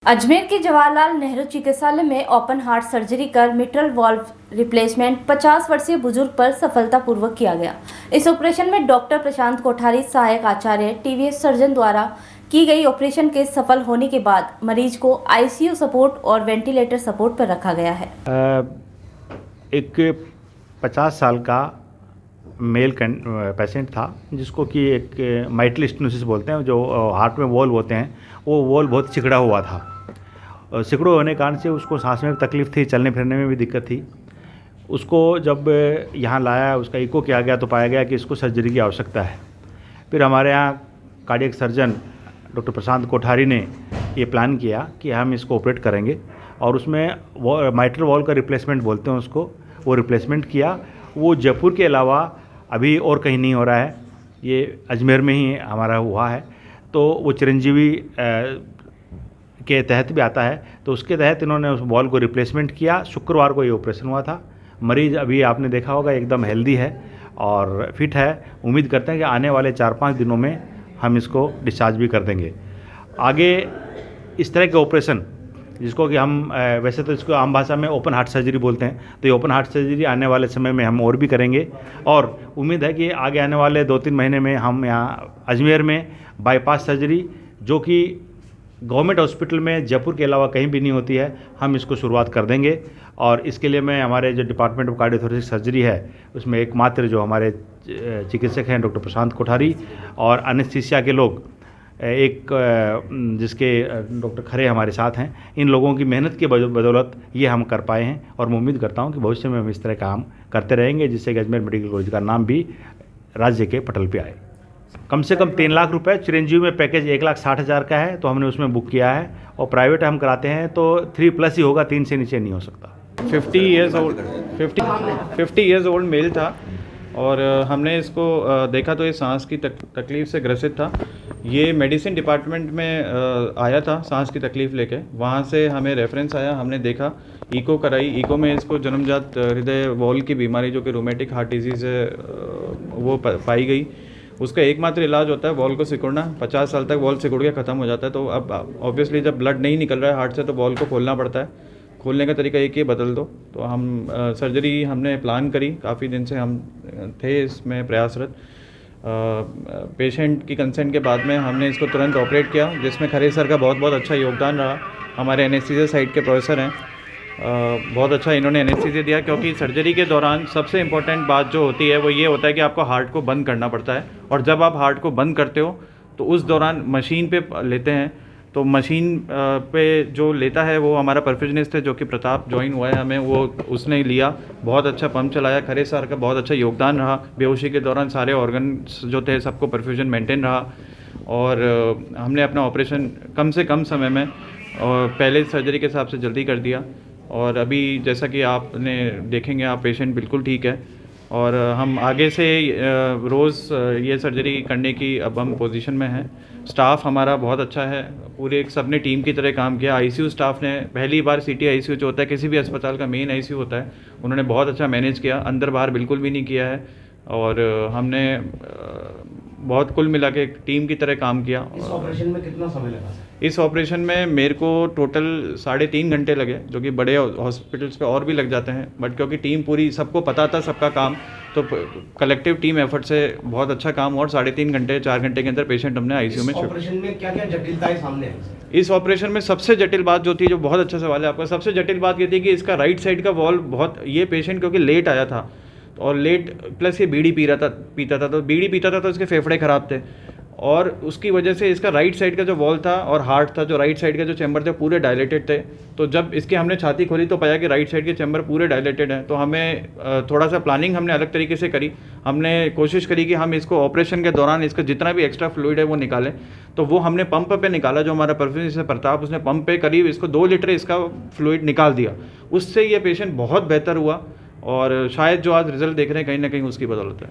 अजमेर के जवाहरलाल नेहरू चिकित्सालय में ओपन हार्ट सर्जरी कर मिट्रल वाल्व रिप्लेसमेंट 50 वर्षीय बुजुर्ग पर सफलतापूर्वक किया गया। इस ऑपरेशन में डॉक्टर प्रशांत कोठारी सहायक आचार्य टीवीएस सर्जन द्वारा की गई ऑपरेशन के सफल होने के बाद मरीज को आईसीयू सपोर्ट और वेंटिलेटर सपोर्ट पर रखा गया है। एक 50 साल का मेल पेशेंट था जिसको कि एक माइटल स्टेनोसिस बोलते हैं, जो हार्ट में वॉल्व होते हैं, वो वॉल्व बहुत सिकुड़ा हुआ था। सिकुड़े होने के कारण से उसको सांस में भी तकलीफ़ थी, चलने फिरने में भी दिक्कत थी। उसको जब यहाँ लाया, उसका इको किया गया तो पाया गया कि इसको सर्जरी की आवश्यकता है। फिर हमारे यहाँ कार्डियक सर्जन डॉक्टर प्रशांत कोठारी ने ये प्लान किया कि हम इसको ऑपरेट करेंगे और उसमें वो माइट्रल वॉल्व का रिप्लेसमेंट बोलते हैं उसको, वो रिप्लेसमेंट किया। वो जयपुर के अलावा अभी और कहीं नहीं हो रहा है, ये अजमेर में ही हमारा हुआ है। तो वो चिरंजीवी के तहत भी आता है, तो उसके तहत इन्होंने उस बॉल को रिप्लेसमेंट किया। शुक्रवार को ये ऑपरेशन हुआ था। मरीज़ अभी आपने देखा होगा एकदम हेल्दी है और फिट है। उम्मीद करते हैं कि आने वाले 4-5 दिनों में हम इसको डिस्चार्ज भी कर देंगे। आगे इस तरह के ऑपरेशन, जिसको कि हम वैसे तो इसको आम भाषा में ओपन हार्ट सर्जरी बोलते हैं, तो ये ओपन हार्ट सर्जरी आने वाले समय में हम और भी करेंगे और उम्मीद है कि आगे आने वाले 2-3 महीने में हम यहाँ अजमेर में बाईपास सर्जरी, जो कि गवर्नमेंट हॉस्पिटल में जयपुर के अलावा कहीं भी नहीं होती है, हम इसको शुरुआत कर देंगे। और इसके लिए मैं हमारे जो डिपार्टमेंट ऑफ कार्डियोथोरेसिक सर्जरी है, उसमें एकमात्र जो हमारे चिकित्सक हैं डॉक्टर प्रशांत कोठारी और एनेस्थीसिया के लोग, एक जिसके डॉक्टर खरे हमारे साथ हैं, इन लोगों की मेहनत की बदौलत ये हम कर पाए हैं। और मैं उम्मीद करता हूं कि भविष्य में हम इस तरह काम करते रहेंगे, जिससे कि अजमेर मेडिकल कॉलेज का नाम भी राज्य के पटल पे आए। कम से कम 3 लाख रुपए चिरंजीवी में पैकेज 1,60,000 का है, तो हमने उसमें बुक किया है। और प्राइवेट हम कराते हैं तो 3+ ही होगा, 3 से नीचे नहीं हो सकता। 50 ईयर्स ओल्ड मेल था और हमने इसको देखा तो ये सांस की तकलीफ़ से ग्रसित था। ये मेडिसिन डिपार्टमेंट में आया था सांस की तकलीफ़ लेके, वहाँ से हमें रेफरेंस आया, हमने देखा, इको कराई। इको में इसको जन्मजात हृदय वॉल्व की बीमारी, जो कि रोमेटिक हार्ट डिजीज़ है, वो पाई गई। उसका एकमात्र इलाज होता है वॉल्व को सिकुड़ना। 50 साल तक वॉल्व सिकुड़ के ख़त्म हो जाता है। तो अब ऑब्वियसली जब ब्लड नहीं निकल रहा है हार्ट से, तो वॉल्व को खोलना पड़ता है। खोलने का तरीका एक ही, बदल दो। तो हम सर्जरी हमने प्लान करी, काफ़ी दिन से हम थे इसमें प्रयासरत। पेशेंट की कंसेंट के बाद में हमने इसको तुरंत ऑपरेट किया, जिसमें खरे सर का बहुत बहुत अच्छा योगदान रहा। हमारे एनेस्थीसिया साइड के प्रोफेसर हैं, बहुत अच्छा इन्होंने एनेस्थीसिया दिया, क्योंकि सर्जरी के दौरान सबसे इम्पोर्टेंट बात जो होती है वो ये होता है कि आपको हार्ट को बंद करना पड़ता है। और जब आप हार्ट को बंद करते हो तो उस दौरान मशीन पे लेते हैं, तो मशीन पे जो लेता है वो हमारा परफ्यूजनिस्ट है, जो कि प्रताप ज्वाइन हुआ है हमें, वो उसने लिया, बहुत अच्छा पंप चलाया। खरे सर का बहुत अच्छा योगदान रहा। बेहोशी के दौरान सारे ऑर्गन्स जो थे सबको परफ्यूजन मेंटेन रहा और हमने अपना ऑपरेशन कम से कम समय में और पहले सर्जरी के हिसाब से जल्दी कर दिया। और अभी जैसा कि आपने देखेंगे, आप पेशेंट बिल्कुल ठीक है और हम आगे से रोज़ ये सर्जरी करने की अब हम पोजीशन में हैं। स्टाफ हमारा बहुत अच्छा है, पूरे सबने टीम की तरह काम किया। आईसीयू स्टाफ ने पहली बार सिटी आईसीयू जो होता है किसी भी अस्पताल का मेन आईसीयू होता है, उन्होंने बहुत अच्छा मैनेज किया, अंदर बाहर बिल्कुल भी नहीं किया है। और हमने बहुत कुल मिला के एक टीम की तरह काम किया। इस ऑपरेशन में कितना समय लगा? इस ऑपरेशन में मेरे को टोटल 3.5 घंटे लगे, जो कि बड़े हॉस्पिटल्स पे और भी लग जाते हैं, बट क्योंकि टीम पूरी, सबको पता था सबका काम, तो कलेक्टिव टीम एफर्ट से बहुत अच्छा काम हुआ और 3.5 घंटे 4 घंटे के अंदर पेशेंट हमने आईसीयू में। ऑपरेशन में क्या क्या जटिलताएं सामने आई? इस ऑपरेशन में सबसे जटिल बात जो थी, जो बहुत अच्छा सवाल है आपका, सबसे जटिल बात ये थी कि इसका राइट साइड का वॉल्व बहुत, ये पेशेंट क्योंकि लेट आया था और लेट प्लस ये बीड़ी पीता था, तो बीड़ी पीता था तो इसके फेफड़े ख़राब थे और उसकी वजह से इसका राइट साइड का जो वॉल था और हार्ट था, जो राइट साइड के जो चैम्बर थे पूरे डायलेटेड थे। तो जब इसकी हमने छाती खोली तो पाया कि राइट साइड के चैम्बर पूरे डायलेटेड हैं। तो हमें थोड़ा सा प्लानिंग हमने अलग तरीके से करी। हमने कोशिश करी कि हम इसको ऑपरेशन के दौरान इसका जितना भी एक्स्ट्रा फ्लूइड है वो निकालें। तो वो हमने पंप पे निकाला, जो हमारा परफ्यूजनिस्ट प्रताप, उसने पंप पे करीब इसको 2 लीटर इसका फ्लूइड निकाल दिया। उससे ये पेशेंट बहुत बेहतर हुआ और शायद जो आज रिजल्ट देख रहे हैं कहीं ना कहीं उसकी बदौलत है।